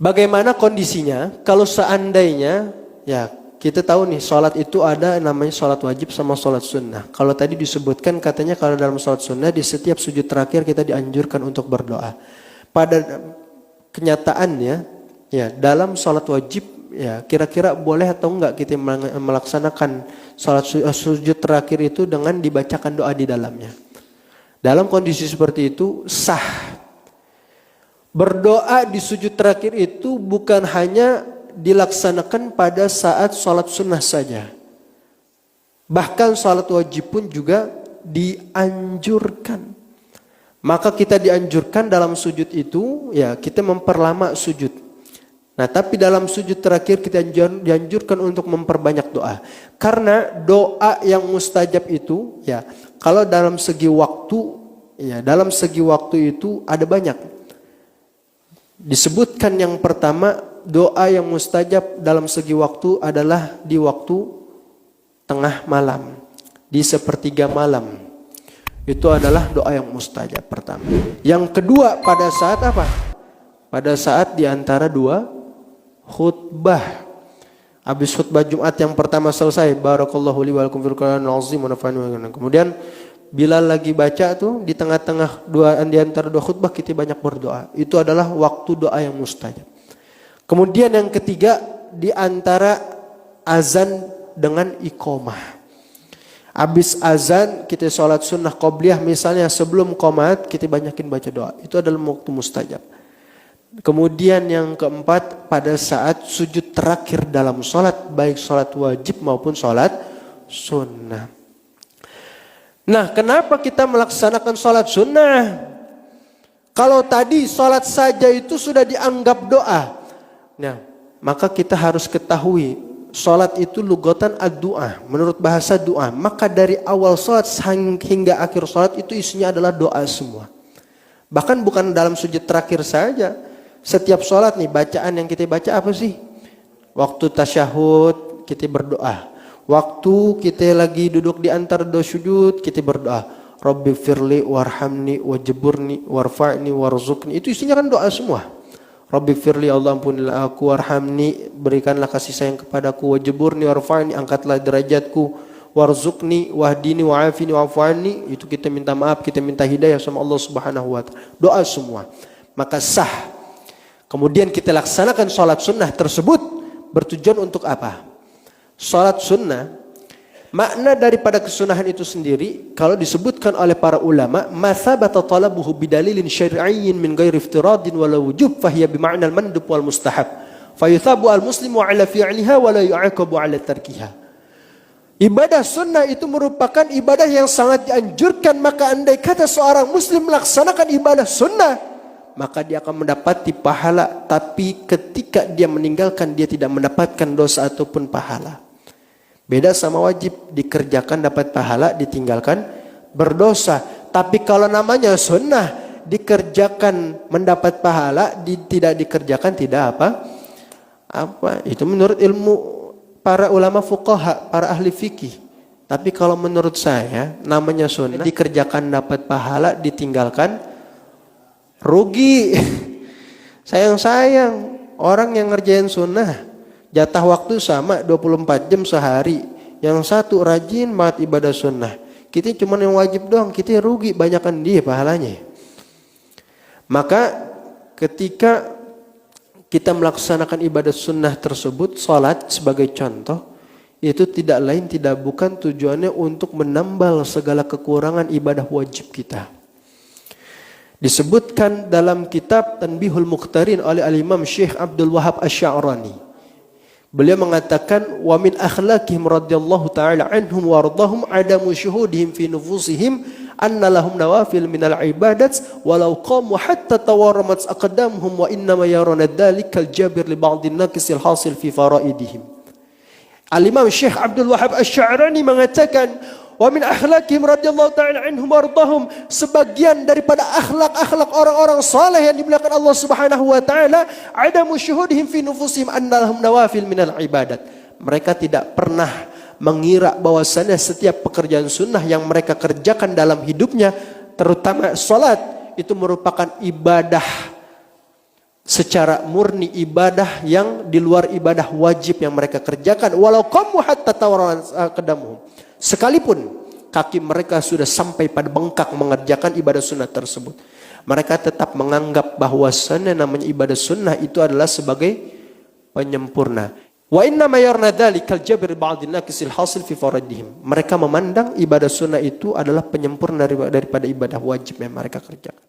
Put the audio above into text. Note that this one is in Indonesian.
Bagaimana kondisinya kalau seandainya ya kita tahu nih sholat itu ada namanya sholat wajib sama sholat sunnah. Kalau tadi disebutkan katanya kalau dalam sholat sunnah di setiap sujud terakhir kita dianjurkan untuk berdoa. Pada kenyataannya ya dalam sholat wajib ya kira-kira boleh atau enggak kita melaksanakan sholat sujud terakhir itu dengan dibacakan doa di dalamnya. Dalam kondisi seperti itu sah. Berdoa di sujud terakhir itu bukan hanya dilaksanakan pada saat sholat sunnah saja. Bahkan sholat wajib pun juga dianjurkan. Maka kita dianjurkan dalam sujud itu ya kita memperlama sujud. Nah tapi dalam sujud terakhir kita dianjurkan untuk memperbanyak doa. Karena doa yang mustajab itu ya kalau dalam segi waktu ya dalam segi waktu itu ada banyak. Disebutkan yang pertama doa yang mustajab dalam segi waktu adalah di waktu tengah malam, di sepertiga malam. Itu adalah doa yang mustajab pertama. Yang kedua pada saat apa? Pada saat di antara dua khutbah. Habis khutbah Jumat yang pertama selesai, barakallahu li wa lakum fil Qur'anil azim wa nafa'ani. Kemudian bila lagi baca tuh di tengah-tengah di antara dua khutbah kita banyak berdoa. Itu adalah waktu doa yang mustajab. Kemudian yang ketiga di antara azan dengan iqamah. Habis azan kita sholat sunnah qobliyah misalnya sebelum qomat kita banyakin baca doa. Itu adalah waktu mustajab. Kemudian yang keempat pada saat sujud terakhir dalam sholat baik sholat wajib maupun sholat sunnah. Nah, kenapa kita melaksanakan sholat sunnah? Kalau tadi sholat saja itu sudah dianggap doa. Nah, maka kita harus ketahui sholat itu lugatan ad-du'a. Menurut bahasa doa. Maka dari awal sholat hingga akhir sholat itu isinya adalah doa semua. Bahkan bukan dalam sujud terakhir saja. Setiap sholat nih bacaan yang kita baca apa sih? Waktu tasyahud kita berdoa. Waktu kita lagi duduk di antara dua sujud, kita berdoa. Rabbi firli warhamni wajburni warfa'ni warzuqni. Itu isinya kan doa semua. Rabbi firli Allah ampunilah aku warhamni berikanlah kasih sayang kepadaku wajburni warfa'ni angkatlah derajatku warzuqni wahdini wa'afini wa'afani. Itu kita minta maaf, kita minta hidayah sama Allah Subhanahu wa taala. Doa semua. Maka sah. Kemudian kita laksanakan sholat sunnah tersebut bertujuan untuk apa? Salat sunnah, makna daripada kesunahan itu sendiri kalau disebutkan oleh para ulama, mathabata talabuhu bidalilin syar'iyyin min ghairi iftiradin wala wujub fahiya bima'na al-mandub wal mustahab. Fayuthabu al-muslimu 'ala fi'liha wa la yu'aqabu 'ala tarkiha. Ibadah sunnah itu merupakan ibadah yang sangat dianjurkan, maka andai kata seorang muslim melaksanakan ibadah sunnah, maka dia akan mendapati pahala, tapi ketika dia meninggalkan dia tidak mendapatkan dosa ataupun pahala. Beda sama wajib, dikerjakan dapat pahala, ditinggalkan berdosa. Tapi kalau namanya sunnah, dikerjakan mendapat pahala, tidak dikerjakan tidak apa. Itu menurut ilmu para ulama fuqaha, para ahli fikih. Tapi kalau menurut saya, namanya sunnah, dikerjakan dapat pahala, ditinggalkan rugi. Sayang-sayang, orang yang ngerjain sunnah, jatah waktu sama 24 jam sehari. Yang satu rajin banget ibadah sunnah. Kita cuma yang wajib doang, kita rugi banyakan dia pahalanya. Maka ketika kita melaksanakan ibadah sunnah tersebut, salat sebagai contoh, itu tidak lain tidak bukan tujuannya untuk menambal segala kekurangan ibadah wajib kita. Disebutkan dalam kitab Tanbihul Mukhtarin oleh Al-Imam Syekh Abdul Wahab Asy-Sya'rani. Beliau mengatakan wa min akhlaqihim radhiyallahu taala anhum wa ardahum adamu syuhudihim fi nufusihim anna lahum nawafil minal ibadat walau qamu hatta tawarramat aqdamuhum wa innama yaruna dzalikal jabir li ba'dhin naqisil hasil fi faraidihim. Al-Imam Syekh Abdul Wahab Asy-Sya'rani mengatakan wa min akhlaqihim radhiyallahu ta'ala anhum wardahum, sebagian daripada akhlak-akhlak orang-orang saleh yang dimuliakan Allah Subhanahu wa taala, adamu syuhudihim fi nufusihim annahum nawafil minal ibadat. Mereka tidak pernah mengira bahwasannya setiap pekerjaan sunnah yang mereka kerjakan dalam hidupnya, terutama salat, itu merupakan ibadah secara murni ibadah yang di luar ibadah wajib yang mereka kerjakan, walau qamu hatta tawarran qadamuhum, sekalipun kaki mereka sudah sampai pada bengkak mengerjakan ibadah sunnah tersebut, mereka tetap menganggap bahwasannya namanya ibadah sunnah itu adalah sebagai penyempurna. Wa inna ma yarna dzalikal jabr ba'd naqisil hasil fi faraidihim. Mereka memandang ibadah sunnah itu adalah penyempurna daripada ibadah wajib yang mereka kerjakan.